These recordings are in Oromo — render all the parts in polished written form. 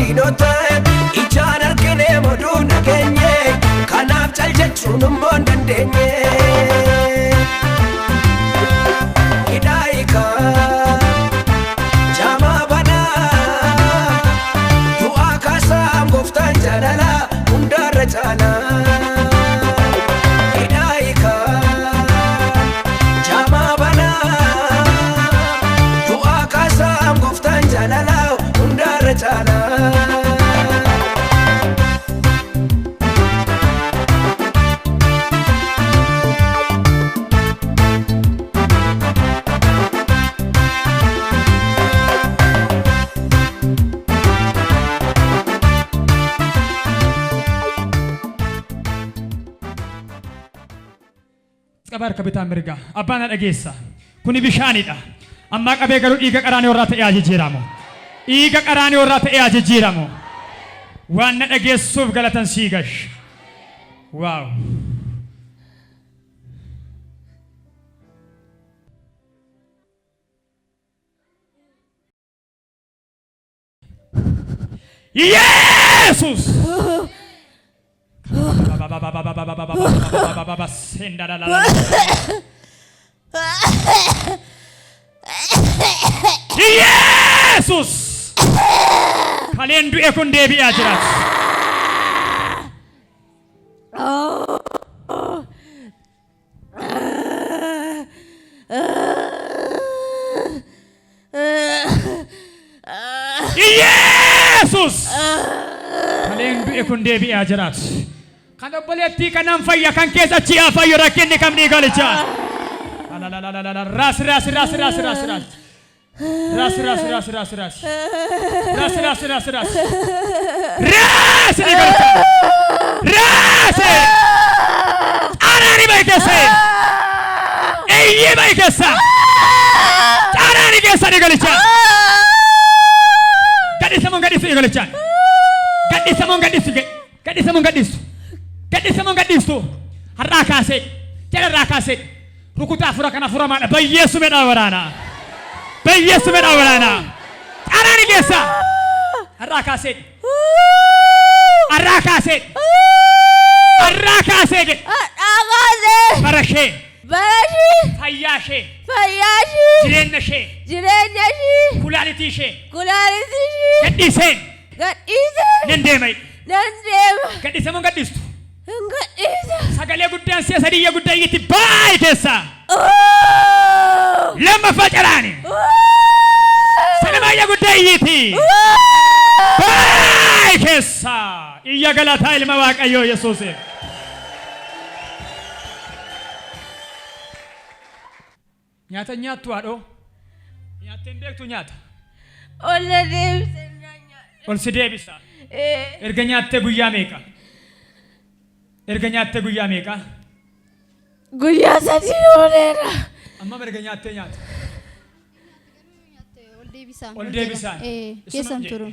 diinota ijaan argine moduu nageenye kanaaf cal jechuun immoo hin dandeenye Hidaayika Jaamaa banaa du'aa kaasaa gooftaan jaalala hundaarra caalaa Hidaayika Jaamaa banaa du'aa kaasaa gooftaan jaalala hundaarra caalaa Qabar kabitaa mirga abbaan dhageessa kuni bishaanidha amma qabee garuu dhiiga qaraanii warraa ta'ee ajijjiiramo dhiiga qaraanii warraa ta'ee ajijjiiramo waan na dhageessuuf galatan sii gash waaw Yesus Yesus kalian du'e kun deebi'aa jiraatu Yesus kalian du'e kun deebi'aa jiraatu kan obboleettii kanaan fayya kan keessa chi'aa fayyu rakkinni kamni galichaa ras ni galichaa ras arani baikese eyye baikesa arani kesa ni galichaa gadisamon galichaa gadisamon gadistu harakaase jala rakase rukuta fura kana fura mana bayyesu meda warana arani kesa harakaase barashe fayyashe jireenyashe kulalitishe gadisen nendemai gadisamon gadistu sagalee guddaan siya sadiyya guddaa itti baay keessa lama facaraani sanamayya guddaa itti baay keessa iyya galataa ilma waaqayyoo Yesuus nyaata nyaattu haadho nyaateen beektu nyaata ol si deebisa erga nyaattee guyyaa meeqa guyyaa sadii ooleera amma erga nyaattee nyaata ol deebisaan keessan turu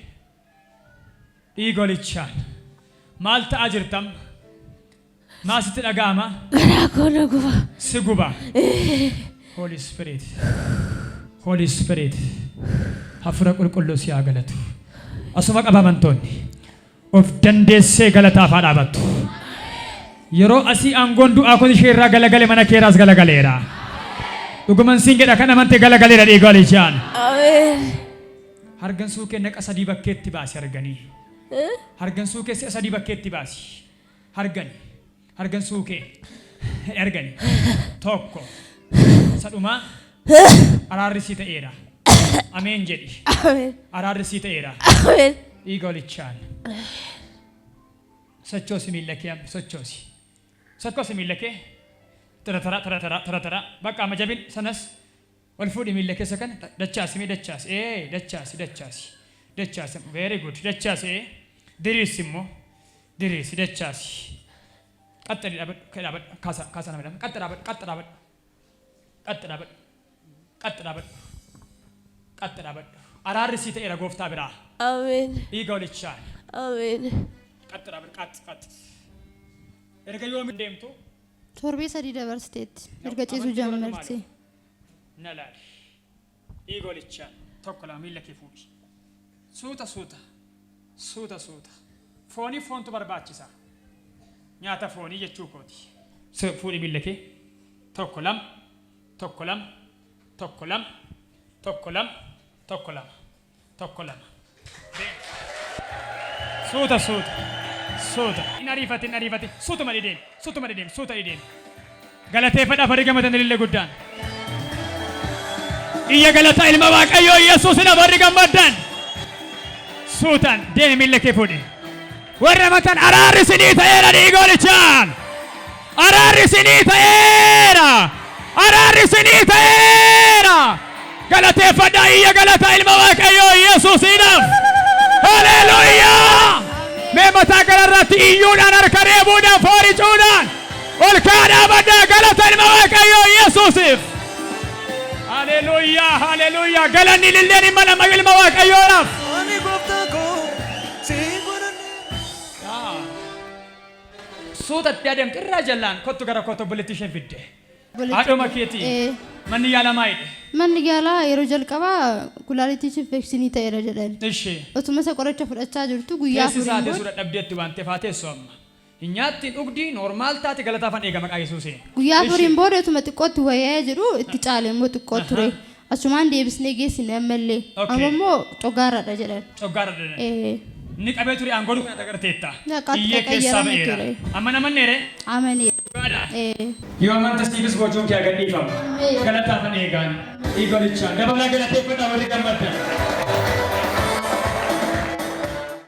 dhiigolichaan maal ta'aa jirtam maasitti dhaga'ama garaa koona guba si guba Holy Spirit hafuura qulqulluu si haa galatu asuma qabamantoonni of dandeessee galataaf haa dhaabattu yeroo asii aangoon du'aa kun ishee irraa galagale mana keeraas galagaleera dhuguman siin jedha kan amante galagaleera dhiigolichaan Amen hargan suukee naqa sadii bakkeetti baasi arganii hargan suukee si'a sadii bakkeetti baasi hargan suukee argani tokko saduma araarri si ta'eera ameen jedhi Amen araarri si ta'eera Amen dhiigolichaan sochoosi miilla kee sochoosi miilla kee tara bakka majabin sanas wal fuudhi miilla keessa kana dachaasi very good dachaasi diriisi immoo diriisi dachaasi qaxxali dhaabadhu kaasa nama jedhama qaxxa dhaabadhu araarri si ta'eera gooftaa biraa Amen dhiigolichaan Amen qaxxa dhaabadhu erga yoomi deemtu torbii sadii dabarsteetti erga ciisuu jammarti nalaali dhiigolichaan tokko lama miilla kee fuudhi suuta Suuta suuta. Foonii foontu barbaachisa. Nyaata foonii jechuu kooti. Fuudhi miila kee. Tokko lama. Tokko lama. Tokko lama. Tokko lama. Tokko lama. Tokko lama. Suuta suuta. Suuta. Hin ariifate. Suutuma dhidheem. Suuta dhidheem. Galateeffadhaaf argamatan illee guddaan. Iyya galataa ilma Waaqayyoo Yesuusidhaaf argamaddan. Suutaan deemi miila kee fuudhi. Warra matan araarri isinii ta'eera dhiigoolichaan. Araarri isinii ta'eera. Galateeffadhaa iyya galataa ilma Waaqayyoo Yesuusidhaaf. Haleluuyaa. Mee mataa kanarratti iyyuudhaan harka reebuudhaan fooricuudhaan ol kaadhaa baddaa galata ilma Waaqayyoo Yesuusiif. Haleluuyaa. Galanni lilleen himma nama ilma Waaqayyoodhaaf. Ani gooftaa koo si godhanne. Suutatti adeemte irraa jallaan kottu gara kottu obboleetti isheen fidde. Haadhoma keetii manni yaalamaa hidhe. Manni yaalaa yeroo jalqabaa kulaaliitiif infekshinii ta'eera jedhan. Ishee. Otuma isa qoricha fudhachaa jirtu guyyaa keessi isaatee suudha dhabdeetti waan ta'eef haa teessu amma. Hinyaatti dhugdi normaal taate galataafan eega maqaa Yesuusiin. Guyyaa furiin booda otuma xiqqootti wayyaa jedhu itti caale immoo xiqqoo ture. Asumaan deebisnee geessine ammallee. Amma immoo coggaarradha jedhan. Ni qabee ture aangoon kana agarteetta. Iyyee keessaa ba'eera. Amma namanneere? Amanee. Yoo amantas dhiibis gochuun kee agadhiifama. Galataafan eegaan. Dhiigolichaan dabalaa galateeffadhaa warri gammaddan.